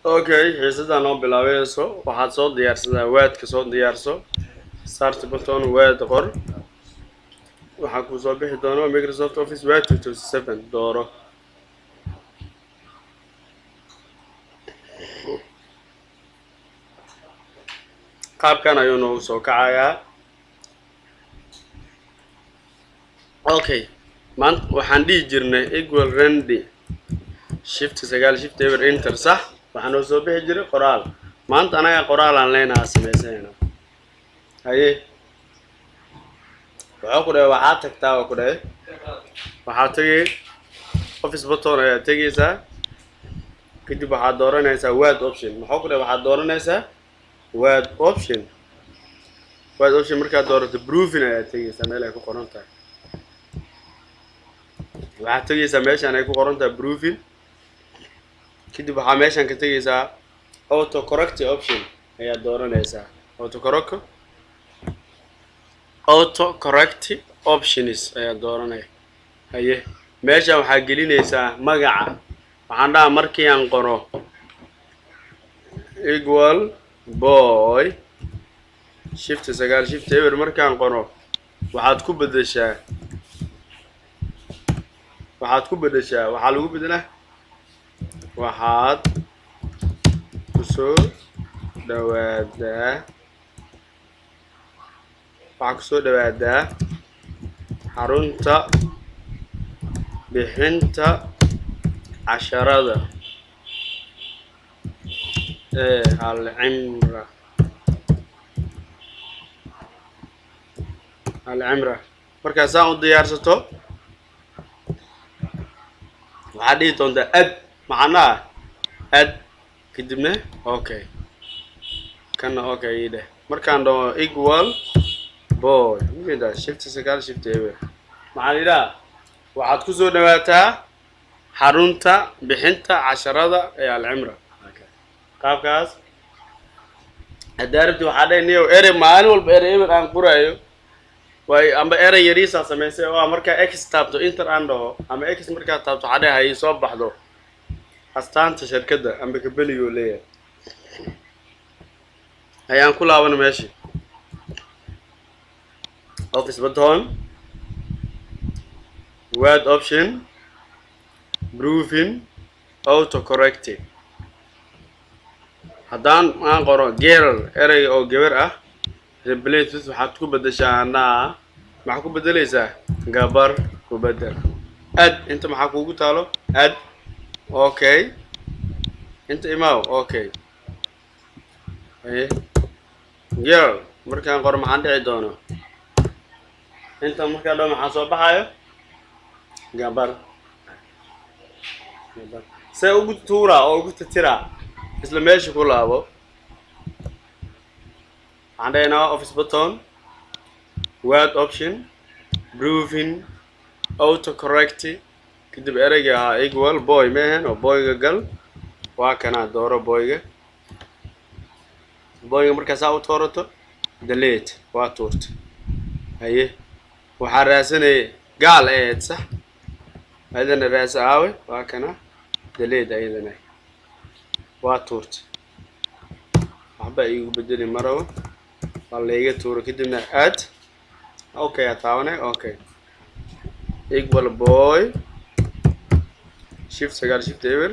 Okay, xiisadaan oo bilaabayso waxaad soo diyaarsadaa waadka soo diyaarso start button waad qor waxaa kuu soo bixi doona Microsoft Office Word 2007 dooro qaabkan ayuu noogu soo kacayaa. Okay, maanta waxaan dhihi jirnay equal randy shift 9 shift ever enter sax waxaa noo soo bixi jiray qoraal. maanta anaga qoraal aan leenahay sameysanaynaa haye waxaa ku dhahay waxaad tagtaa waa ku dhahay waxaad tagay office button ayaa tegaysaa kadib waxaad dooranaysaa word option maxaa ku dhahay waxaad dooranaysaa word option markaad doorato proofing ayaa tegaysaa meel ay ku qoran tahay waxaad tegaysaa meeshaan ay ku qoran tahay proofing kadib waxaa meeshaan ka tegaysaa auto correct option ayaa dooranaysaa auto correct options ayaa dooranaya haye meeshaan waxaa gelinaysaa magaca waxaan dhahaa markii aan qoro equal boy shift 9 shift ever markaan qoro waxaad ku bedeshaa waxaa lagu bedelaa waxaad kusoo dhawaadaa xarunta bixinta casharada ee alcimra markaad saan u diyaarsato waxaad dhihi doontaa ad macnaha ad kadibna okay kana okay ideh markaan dhaho equal boy mida shift 9 shift ever maxaan idhaa waxaad ku soo dhawaataa xarunta bixinta casharada ee alcimra qaabkaas haddaa rabti waxaa dhahay niyow erey maalin walba erey eber aan qoraayo way amba erey yariisa samaysay oo markaa x taabto enter aan dhaho ama x markaa taabto waxaa dhahay hay soo baxdo astaanta shirkadda amba kabeliyo leeyahay ayaan ku laaban meesha office button word option proofing auto correcting haddaan aan qoro girl erey oo gabar ah replace waxaad ku bedeshaa anaa maxaa ku bedelaysaa gabar ku bedel ad inta maxaa kuugu taalo ad okay inta imaaw okay girl markaan qoro maxaan dhici doono inta markaa dhow maxaa soo baxayo gabar see ugu tuuraa oo ugu tatiraa isla meesha ku laabo waxaan dhahaynaa office button word option proofing auto correct kadib ereyga ahaa equal boy mehen oo boyga gal waa kanaa dooro boyga markaa saa u toorato delete waa tuurta haye waxaa raasanaya gaal aheyd sax ayadana raasa aawe waa kana delete ayadana waa tuurta waxba iigu bedeli marabo waa layga tuuro kadibna add okay ataawane okay equal boy shift 9 shift ever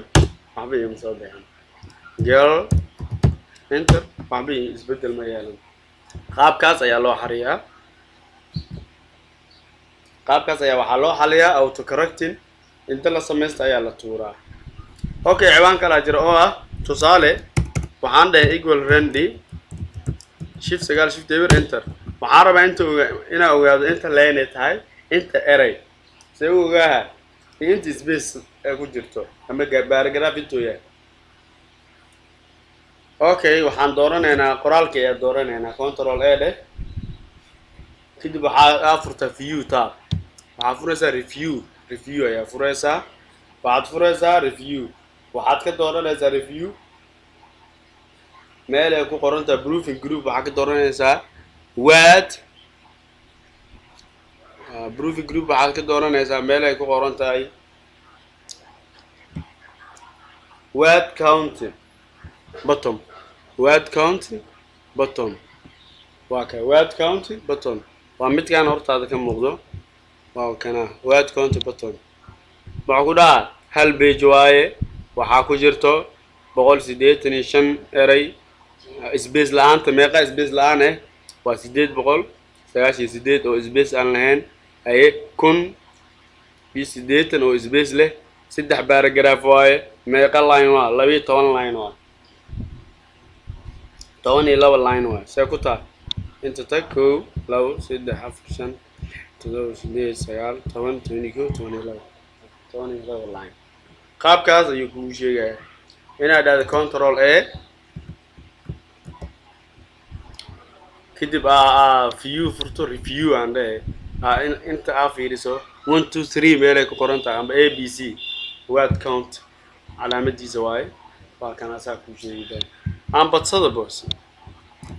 waxba iima soo bixin girl enter waxba isbedel ma yeelan qaabkaas ayaa loo xariyaa waxaa loo xaliyaa auto correcting inta la samaysta ayaa la tuuraa okay ciwaan kala jira oo ah tusaale waxaan dhahay equal randy shift 9 shift ever enter waxaan rabaa inaa ogaado inta line ay tahay inta erey see u ogaaha inta space ay ku jirto ama paragraph intuu yahay okay waxaan dooranaynaa qoraalka ayaa dooranaynaa control a dheh kadib waxaa furtaa view tab waxaad furaysaa review ayaa furaysaa waxaad furaysaa review waxaad ka dooranaysaa review meel ay ku qoran tahay proofing group waxaad ka dooranaysaa word proofing group waxaad ka dooranaysaa meel ay ku qoran tahay word counting bottom word count bottom واكا word count button ومتكان hortaada ka muuqdo waa kana word count button waxa ku dhaca hal page waaye waxa ku jirto 185 eray space la'aanta meeqa space la'aan ah waa 898 oo space aan lahayn ay 1080 oo space leh saddex paragraph waaye meeqa line waa 12 line waa 12 line waa see ku tahay انت تكو لو سيد حفشن تدور سيد سيال تمن تونيكو توني لو لاين قاب كاز يكون شيء هنا ده كنترول A كتب فيو فرتو ريفيو عنده انت عارفيرسو 1 2 3 ميلك قرنتا ام A B C word count علامه دي زواي فكان اساكو شيء ده ام بتصدق بس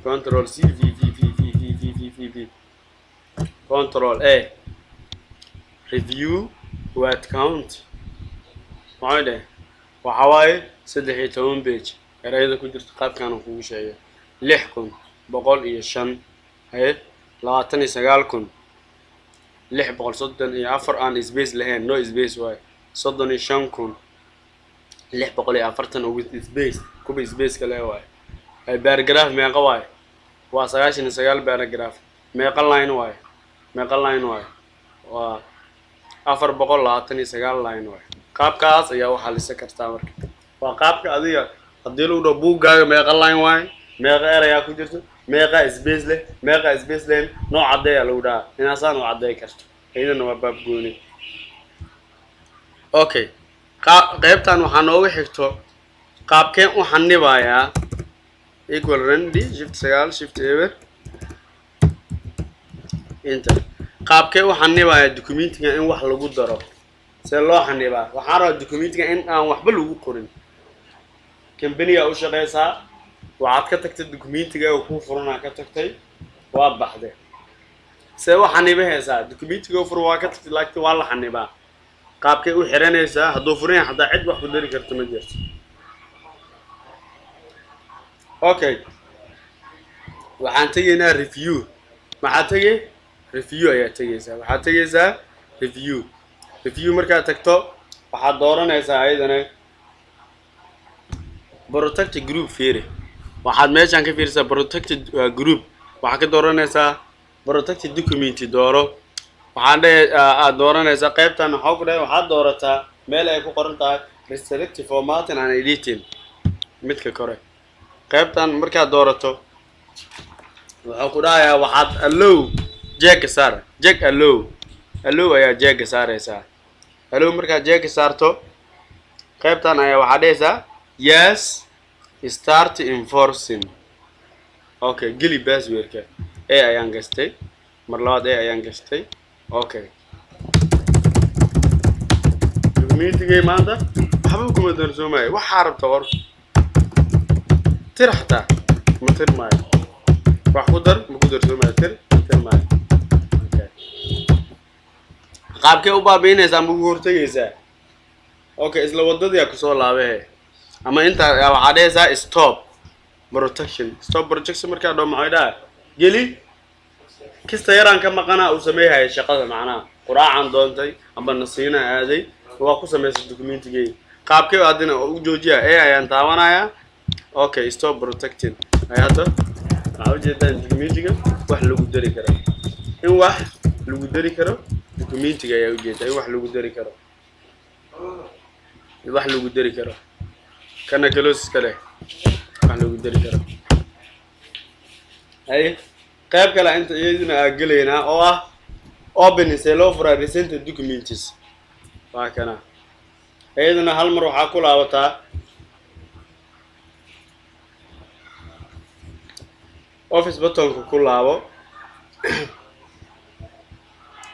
كنترول C V control A review word count معايده وحواي 13 page erayada ku jirto qaabkan uu kugu sheegay 6105 hay 29634 aan space lahayn no space way 35640 oo with space kuba space kale way ay paragraph meeqa way waa 99 paragraph meeqa line way waa 429 line way qaabkaas ayaa waxa la sakartaa marka waa qaabka adiga hadii lagu dhaw buugaaga meeqa line way meeqa eraya ku jirto meeqa space leh nooc cadeeya lagu dhaha inaasaan u cadeey karto ayadana waa baab gooni okay qaybtan waxa nooga xigto qaabkeen u xanibayaa equal randy shift 9 shift ever enter qaabkee u xanibayaa documentiga in wax lagu daro see loo xanibaa waxaan rabaa documentiga in aan waxba lagu qorin company-ga u shaqeysaa waxaad ka tagtay documentiga oo ku furana ka tagtay waa baxday see u xanibahaysaa documentiga fur waa ka tagtay laakiin waa la xanibaa qaabkee u xiranaysaa hadduu furan hadaa cid wax ku dari karto ma jirto okay waxaan tageynaa review maxaa tagay review ayaa tagaysaa waxaa tagaysaa review markaa tagto waxaad dooranaysaa ayadana protected group fiiri waxaad meeshan ka fiirsaa protected group waxaa ka dooranaysaa protected document dooro waxaan aad dooranaysaa qaybtan waxa ku dhahay waxaad doorataa meel ay ku qoran tahay restricted formatting and editing midka kore qaybtan markaad doorato waxa ku dhahayaa waxaad allow jack allow ayaa jack saaraysaa allow markaad jack saarto qaybtan ayaa waxaad dhahaysaa yes start enforcing okay geli passwordka ayaan gastay mar labaad ayaan gastay okay documentiga maanta waxba kuma darsoomay waxa rabta qor ترحتا متر ماي راح قدر مقدر سوي متر ماي قاب كي وبابينيسا مو هورتيسا اوكي اسلا ودديا كسو لابه اما انت waxa dhaysa stop protection marka dhow maxayda geli kista yaraan ka maqana uu sameeyay shaqada macnaa quraacan doontay ama nasiina aaday waa ku sameeyay documentiga qaabkee adina u joojiya ayaan taawanaya okay stop protecting ayada awjeedan documentiga wax lagu dari karo in wax lagu dari karo documentiga ayaa ujeedaa in wax lagu dari karo kana close kale wax lagu dari karo ay qayb kale inta iyaduna galeena oo ah open selo for recent documents waa kana iyaduna hal mar waxa ku laabataa office button ku laabo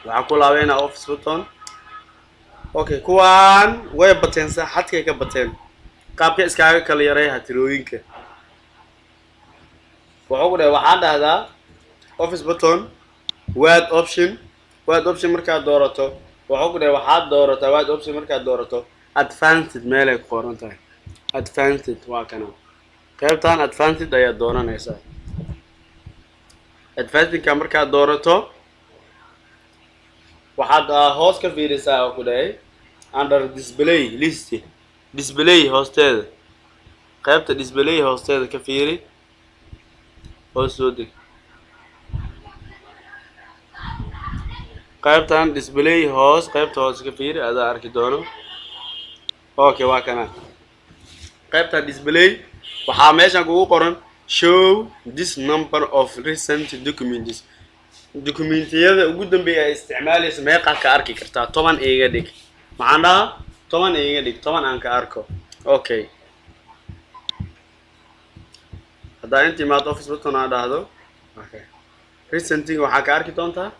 waxa ku laabeena office button okay kuwan way bateen saxadkay ka bateen qaabka iskaaga kala yaray hatirooyinka waxaan dhahdaa office button word option marka doorato waxaad doorataa word option marka doorato advanced meel ay qoran tahay advanced waa kana qaybtan advanced ayaa dooranaysaa. Advanced-ka markaad doorato waxaad hoos ka fiirisaa oo ku dhahay under display list display hoosteeda qaybta display hoosteeda ka fiiri hoos soo deg qaybtan display hoos qaybta hoos ka fiiri adaa arki doono. Okay, waa kana qaybta display waxaa meeshan kugu qoran show this number of recent documents. Dokumentiyada ugu dambeeya ay isticmaalaysa meeqa ka arki kartaa 10 iga dhig. Macna 10 iga dhig 10 aan ka arko. Okay, hadda intii maad office button aan dhahdo okay recent waxaa ka arki doontaa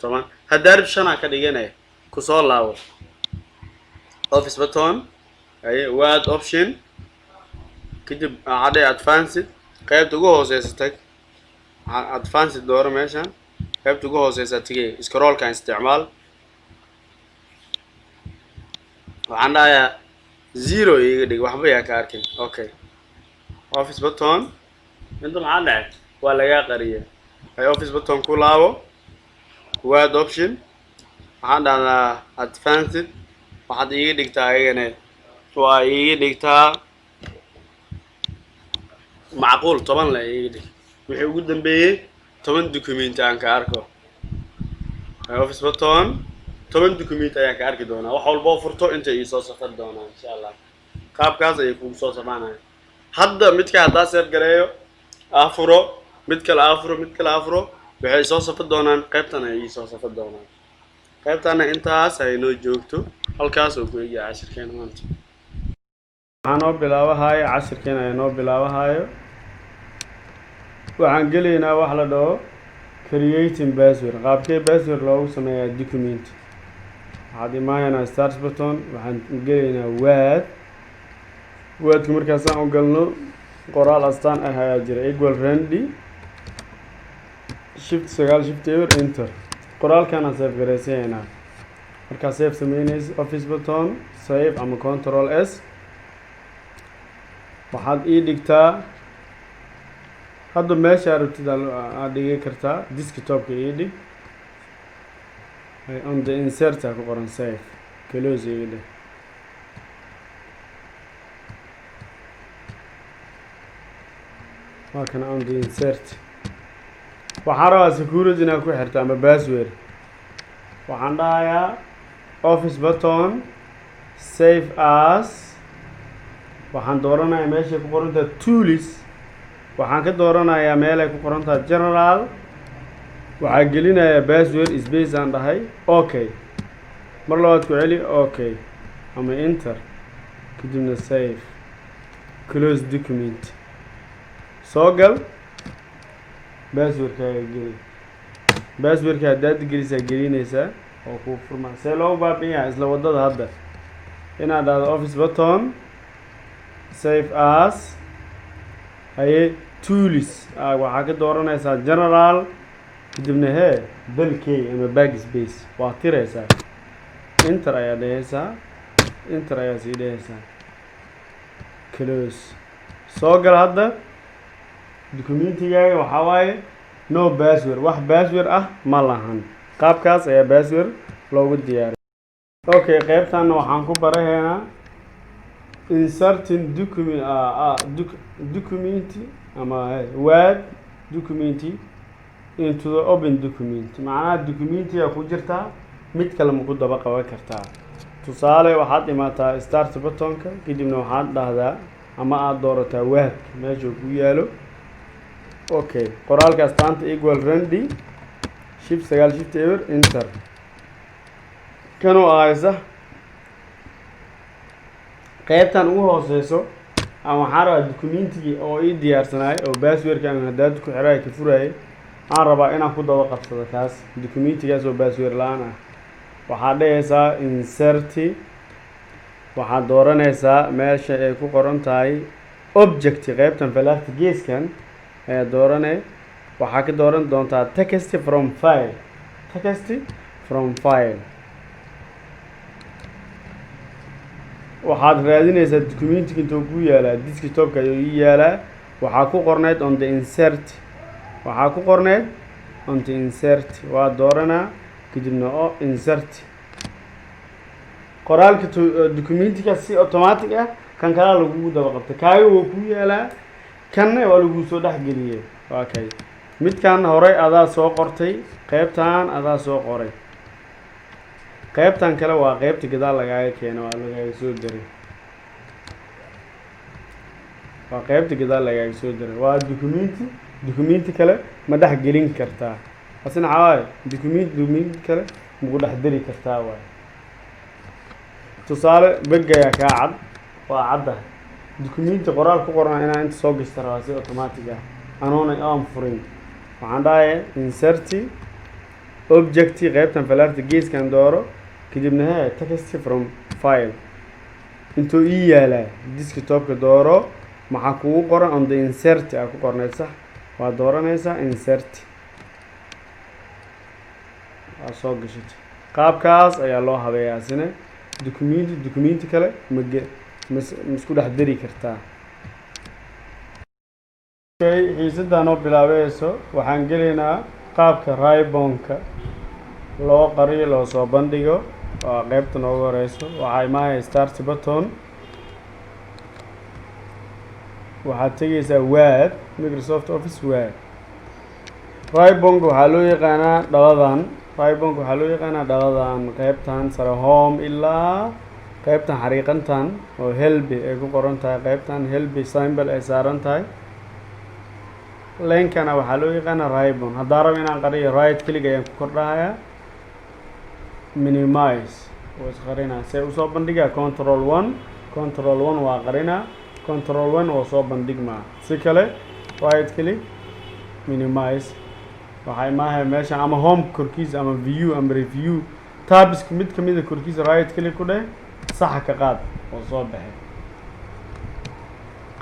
10. hadda arif 5 ka dhiganay ku soo laabo office button ay word option kadib caday advanced qaybta ugu hooseysa tag advanced dooro meeshan qaybta ugu hooseysa tagay scroll kan isticmaal waxaan dhahayaa 0 iga dhig waxba yaa ka arkin. Okay, office button inta maxaa dhacay waa laga qariyay ay office button ku laabo word option waxaan dhahaa advanced waxaad iga dhigtaa ayagana waa iga dhigtaa macquul 10 la iga dhig wixii ugu dambeeyay 10 document aan ka arko. Office button 10 document ayaan ka arki doonaa wax walba furto inta ii soo safar doonaa insha Allah qaabkaas ay kugu soo safaanay. hadda midka hadda save gareeyo afuro mid kale afuro waxay soo safar doonaan qaybtan ay soo safar doonaan qaybtana intaas ay noo joogto halkaas oo ku eegay cashirkeena maanta. waxaan oo bilaabahay cashirkeena ay noo bilaabahayo waxaan galeynaa wax la dhaho creating password. qaabkee password loogu sameeyaa document waxaad imaanayna start button waxaan galeynaa wordka markaas aan u galno qoraal astaan ah ayaa jira equal friendly shift 9 shift enter qoraalkan aan save gareysanayna marka save sameynaysa office button save ama control s waxaad ii dhigtaa hadda meesha rabtid aad dhigi kartaa desktopka ii dhig on the insert ku qoran save close ii dhig وكان عندي insert وحرا security نا ku xirta ama password waxaan dhahayaa office button save as waxaan dooranayaa meesha ku qoran tahay tools waxaan ka dooranayaa meel ay ku qoran tahay general waxaan gelinayaa password space aan dhahay okay mar labaad ku celi okay ama enter kadibna save close document soo gal passwordkaaga geli passwordka haddaad gelisaa gelinaysaa oo kuu furmaa see loogu baabi'iyaa isla waddada hadda inaad dhahdo office button save as haye tools waxaa ka dooranaysaa general kadibna hee belkey ama backspace waa tiraysaa enter ayaa dhehaysaa enter ayaa sii dhehaysaa close soo gal hadda documentigaaga waxaa waaye no password wax password ah ma lahan qaabkaas ayaa password loogu diyaariyo. Okay, qaybtan waxaan ku barahaynaa inserting document ama word document into the open document macnaha documentiga ku jirtaa mid kale ma ku daba qaban kartaa. tusaale waxaad imaataa start buttonka kadibna waxaad dhahdaa ama aad doorataa word meesha ku yaalo. Okay, qoraalka astaanta equal friendly shift 9 shift enter kanoo ahaysa qaybtan ugu hooseyso aan waxaan rabaa documentigii oo ii diyaarsanaay oo passwordkan haddaad ku xiray ka furayay aan rabaa inaan ku daba qabsado kaas documentigaas oo password la'aan ah waxaad dhehaysaa insert waxaad dooranaysaa meesha ay ku qoran tahay object qaybtan falaarta geeskan ayaa dooranay waxaa ka dooran doontaa text from file waxaad raadinaysaa documentiga intuu ku yaalaa desktopka ayuu ii yaalaa waxaa ku qorneyd on the insert waxaa ku qorneyd on the insert waa dooranaa kadibna oo insert qoraalka documentiga si automatic ah kan kala lagu daba qabtay kaaga wuu ku yaalaa kanna waa lagu soo dhex geliyay waa kay midkan hore adaa soo qortay qaybtan adaa soo qoray qaybtan kale waa qaybta gadaal lagaaga keeno waa lagaaga soo diray waa qaybta gadaal lagaaga soo diray waa documenti kale ma dhex gelin kartaa asina xawaay documenti kale ma ku dhex diri kartaa waay tusaale begaya kaa cad waa cadda documenti qoraal ku qoran inaan inta soo gashta rabaa si automatic ah anoona aan furin waxaan dhahay insert object qaybtan falarta geeskan dooro kadibna text from file intuu ii yaalaa desktopka dooro maxaa kugu qoran on the insert aa ku qornaysa waa dooranaysaa insert waa soo gashatay qaabkaas ayaa loo habeeyaa sina documenti kale ma isku dhex dari kartaa xiisadaan oo bilaabayso waxaan gelaynaa qaabka ribbonka loo qariyo loo soo bandhigo waa qaybta noogu horeyso waxaa imaanaya start button waxaad tegaysaa word Microsoft Office word ribbonka waxaa loo yaqaanaa dhaladan qaybtan sare home ilaa qaybtan xariiqantan oo helby ay ku qoran tahay qaybtan helby symbol ay saaran tahay leenkana waxaa loo yaqaanaa ribbon haddaan rabo inaan qariyo right click ayaan ku kordhahayaa minimize oo isqarinaa see usoo bandhigaa control 1 waa qarinaa control 1 oo soo bandhigmaa si kale right click minimize waxaa imaahaya meesha ama home korkiisa ama view ama review tabska mid kamid a korkiisa right click ku dheh saxa ka qaad oo soo baxay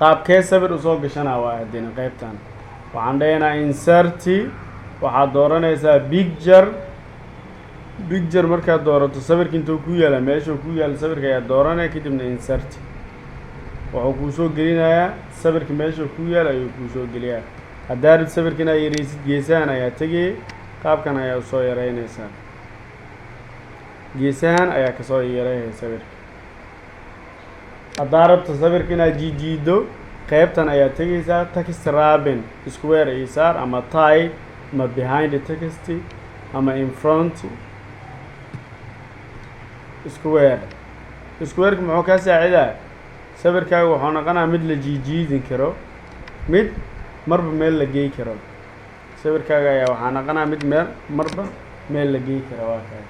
qaabkee sawir usoo gashanaa waa hadina qaybtan waxaan dhahaynaa insert waxaad dooranaysaa picture markaad doorato sawirka intuu ku yaala meesha ku yaala sawirka ayaa dooranaya kadibna insert wuxuu kuu soo gelinayaa sawirka meesha ku yaala ayuu kuu soo geliyaa haddaa rid sawirka inaad yaraysid geesahan ayaa tegay qaabkan ayaa usoo yareynaysaa geesahan ayaa kasoo yareeyay sawirka haddaa rabto sawirka inaad jiijiido qaybtan ayaa tegaysaa text wrapping square iyo saar ama type ama behind the text ama in front squareka muxuu kaa saacidaa sawirkaaga wuxuu noqonaa mid la jiijiidin karo mid marba meel la gey karo sawirkaaga ayaa waxaa noqonaa mid marba meel la gey karo waa kay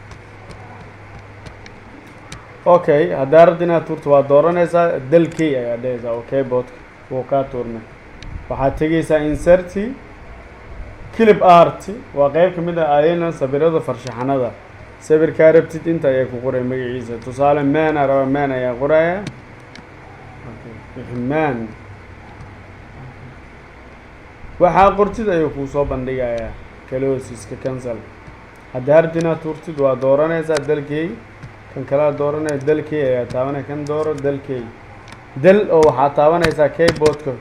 okay haddaa rabta inaad tuurto waa dooranaysaa dalkey ayaa dhahaysaa okay boodka wuu kaa tuurnay waxaad tegaysaa insert clip art waa qayb ka mid ah ayayna sawirada farshaxanada sawirkaa rabtid inta ayaa ku qoray magaciisa tusaale man raba man ayaa qoraya man waxaa qortid ayuu kuu soo bandhigayaa calosiska cancel haddaa rabta inaad tuurtid waa dooranaysaa dalkey kan kalaa dooranaya dalkey ayaa taabanaya kan dooro dalkey dal oo waxaa taabanaysaa keyboardka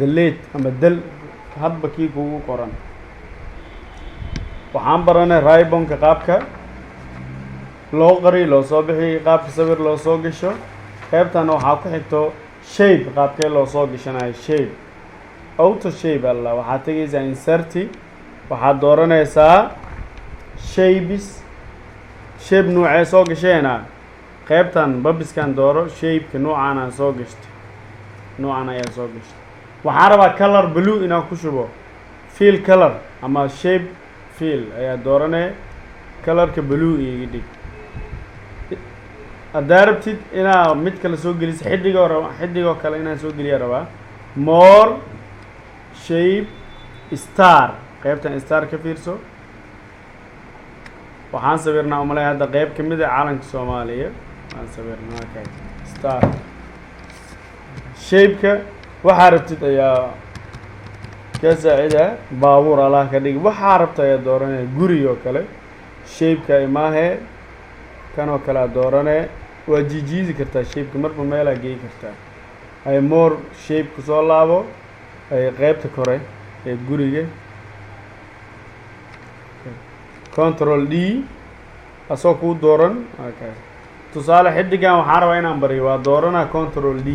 delete ama dal hadba kii kugu qoran waxaan baranay ribbonka qaabka loo qariyo loo soo bixiyay qaabka sawir loo soo gasho qaybtana waxaa ku xigto shape qaabkee loo soo gashanayo shape auto shape alla waxaad tegaysaa insert waxaad dooranaysaa shapes shape nuucee soo gasheena qaybtan babiskan dooro shapeka nuucaana soo gashtay nuucan ayaa soo gashtay waxaan rabaa color blue inaan ku shubo fill color ama shape fill ayaa dooranay colorka blue iga dhig haddaa rabtid inaa mid kale soo geliso xidigoo kale inaan soo geliya rabaa more shape star qaybtan star ka fiirso waxaan sawirnaa umalay hadda qayb ka mid a calanka soomaaliya waan sawirnaa okay star shapeka waxaa rabtid ayaa ka saacida baabuur allah ka dhig waxaa rabta ayaa dooranaya guri oo kale shapeka imaahe kanoo kale a doorane waa jijiidi kartaa shape-ka marba meelaa geey kartaa ay more shape kusoo laabo ay qaybta kore ee guriga control D asoo kuu dooran okay tusaale xidigan waxaan rabaa inaan bariyo waa dooranaa control D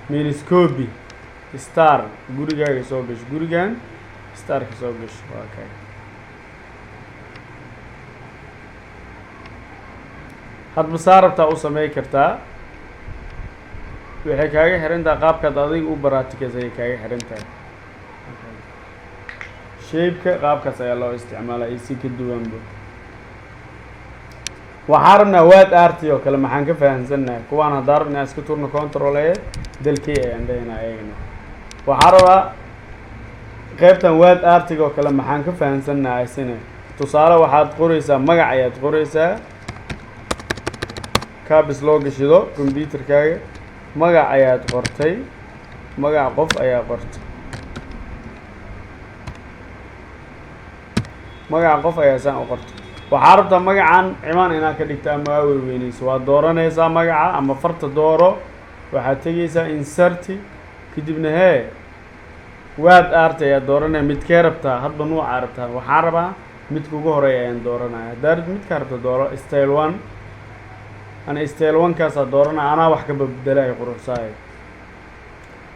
means copy star gurigaaga soo gasho gurigan starka soo gasho okay hadba saa rabtaa u samey kartaa waxay kaaga xirantahay qaabkaad adiga u baraatikays ayay kaaga xirantahay shape-ka qaabkaas ayaa loo isticmaalaa iyo si ka duwanba waxaan rabnaa waad arti oo kale maxaan ka fahamsannahay kuwaan haddaan rabnaa iska turno control ee dalkii ayaan dhahaynaa eegna waxaan rabaa qaybtan waad artiga oo kale maxaan ka fahamsannahay isina tusaale waxaad qoraysaa magac ayaad qoraysaa kaabis loo gashido computerkaaga magac ayaad qortay magac qof ayaa qortay magac qof ayaa saan u qortay waxaa rabtaa magacan cimaan inaad ka dhigta ama aa weyweynayso waa dooranaysaa magaca ama farta dooro waxaad tegaysaa inserti kadibna hee waad arti ayaad dooranaya midkee rabtaa hadba nuucaa rabtaa waxaan rabaa midka ugu horeeya ayaan dooranaya haddaad midkaa rabta dooro style one ana style one kaasaa dooranaya anaa wax ka babedelayo quruxsaayo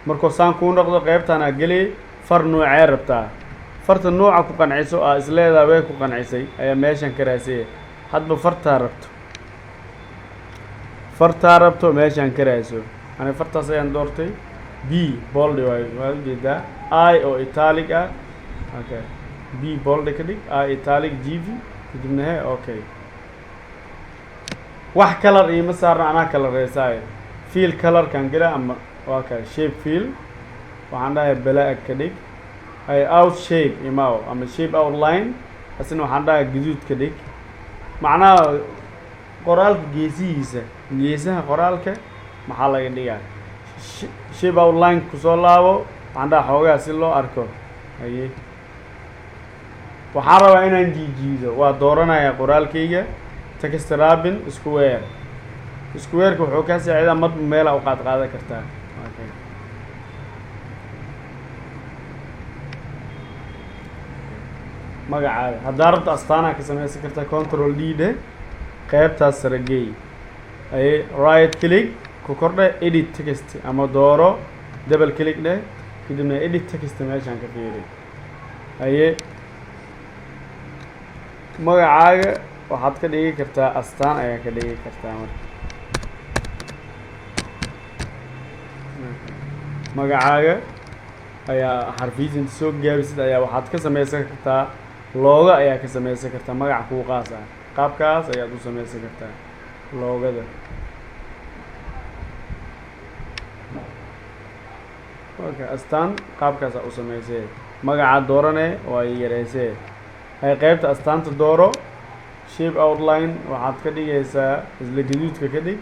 markuu saan kuu noqdo qaybtaanaa geliyay far nuucee rabtaa farta nuuca ku qanciso aa isleedaa way ku qancisay ayaa meeshan ka raasaya hadba fartaa rabto meeshaan ka raaso ani fartaas ayaan doortay B boldi waayo waad ujeedaa I oo italic ah okay B boldi ka dhig I italic GV kadibna he okay wax color iima saarna anaa kala reesaayo fill color kan gala ama okay shape fill waxaan dhahay black ka dhig ay out shape imaaw ama shape outline asina waxaan dhahay gaduud ka dhig macnaha qoraalka geesaha qoraalka maxaa laga dhigaa shape outline kusoo laabo waxaan dhahay xoogaa si loo arko haye waxaan rabaa inaan jiijiido waa dooranayaa qoraalkayga text rabin square square-ka wuxuu kaa saacidaa marba meela u qaadan kartaa okay magacaada haddaa rabto astaanaa ka samaysan kartaa control D dheh qaybtaas sare geey ay right click ku kordhe edit text ama dooro double click dheh kadibna edit text meeshaan ka fiiri haye magacaaga waxaad ka dhigi kartaa astaan ayaa ka dhigi kartaa marka magacaaga ayaa xarfiisinta soo gaabisid ayaa waxaad ka samaysan kartaa looga ayaa ka samaysan kartaa magac kuu qaas ah qaabkaas ayaad u samaysan kartaa loogada okay astaan qaabkaasaa u samaysee magaca doorane waa yareysee hay qaybta astaanta dooro shape outline waxaad ka dhigaysaa isla gaduudka ka dhig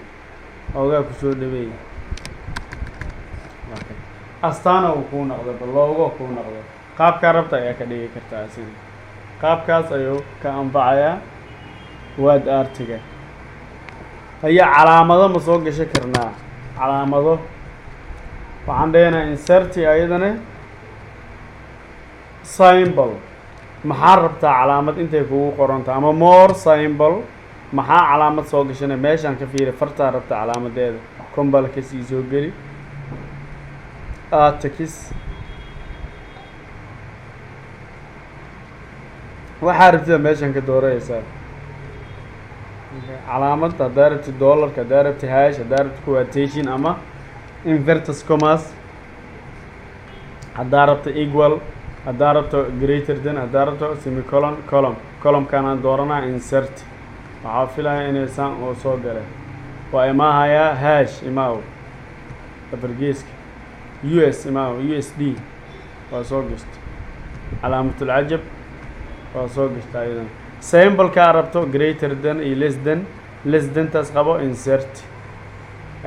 oogaa kusoo dhaweey astaana uu kuu noqdo baloogo kuu noqdo qaabkaa rabta ayaa ka dhigi kartaa asina qaabkaas ayuu ka anfacayaa waad artiga ayaa calaamado ma soo gasho karnaa calaamado waxaan dhahaynaa inserti ayadana symbol maxaa rabtaa calaamad intay kugu qoranta ama more symbol maxaa calaamad soo gashana meeshaan ka fiiri fartaa rabta calaamadeeda combalka sii soo geli atakis waxaa rabtida meeshaan ka dooranaysaa calaamad haddaa rabti dollarka haddaa rabti hash haddaa rabti quotation ama invertus commas haddaa rabta equal haddaa rabto greater than haddaa rabto semicolon columnkanaan dooranaa insert waxaa filaya inay saan oo soo gala waa imaahayaa hash imaaw afargeeska US imaaw USD waa soo gashta calaamatulcajab waa soo gashta ayadan symbolkaa rabto greater than iyo less than taas qabo insert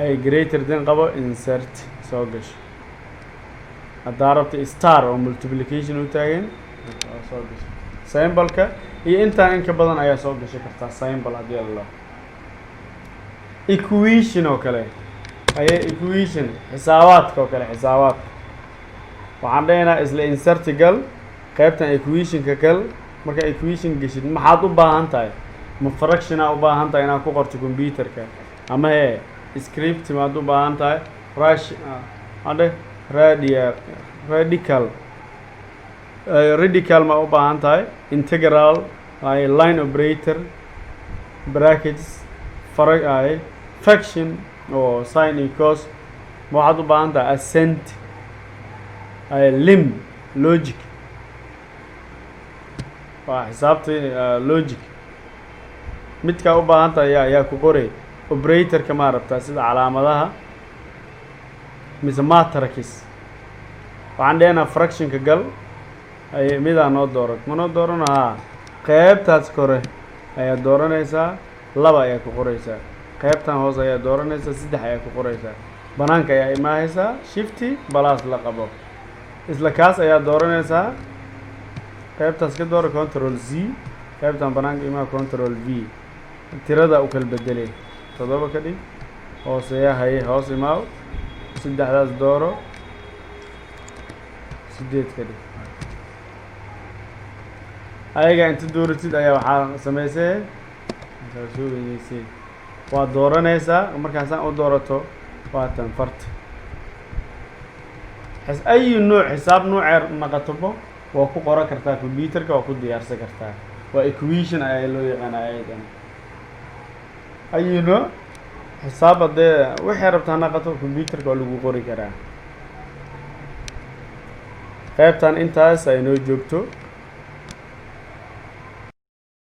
ay greater than qabo insert soo gasho haddaa rabta star oo multiplication u taagan waa soo gasho symbolka iyo intaa in ka badan ayaa soo gashay kartaa symbol haddii alla equation oo kale aye equation xisaabaadka oo kale xisaabaad waxaan dhaynaa isla insertigal qaybtan equation ka kal marka equation gashid maxaad u baahan tahay ma fraction u baahan tahay inaad ku qorto computerka ama script maad u baahan tahay radical ma u baahan tahay integral line operator brackets fraction oo sin iyo cos ma waxaad u baahan tahay ascent lim logic waa xisaabta logic midkaa u baahan tahay ayaa ku qoray operatorka ma rabtaa sida calaamadaha mise matrix waxaan dhahayna fractionka gal ay midaa noo doorat ma noo doorano haa qaybtaas kore ayaa dooranaysaa laba ayaa ku qoraysaa qaybtan hoos ayaa dooranaysaa saddex ayaa ku qoraysaa banaanka ayaa imaahaysaa shifty balaas la qabo isla kaas ayaa dooranaysaa qaybtaas ka doora control z qaybtan banaanka imaa control v tirada u kala bedelay 7 ka dhig hooseeya haye hoos imaaw saddexdaas dooro 8 ka dhig ayaga inta dooratid ayaa waxaa samaysay waa dooranaysaa markaasaan u doorato waatan farta ay nooc xisaab nooceer naqatobo waa ku qoran kartaa computerka waa ku diyaarsan kartaa waa equation ayaa loo yaqaan ayadan ayno xisaab hadee waxay rabtaa naqato computerka waa lagu qori karaa qaybtan intaas ay noo joogto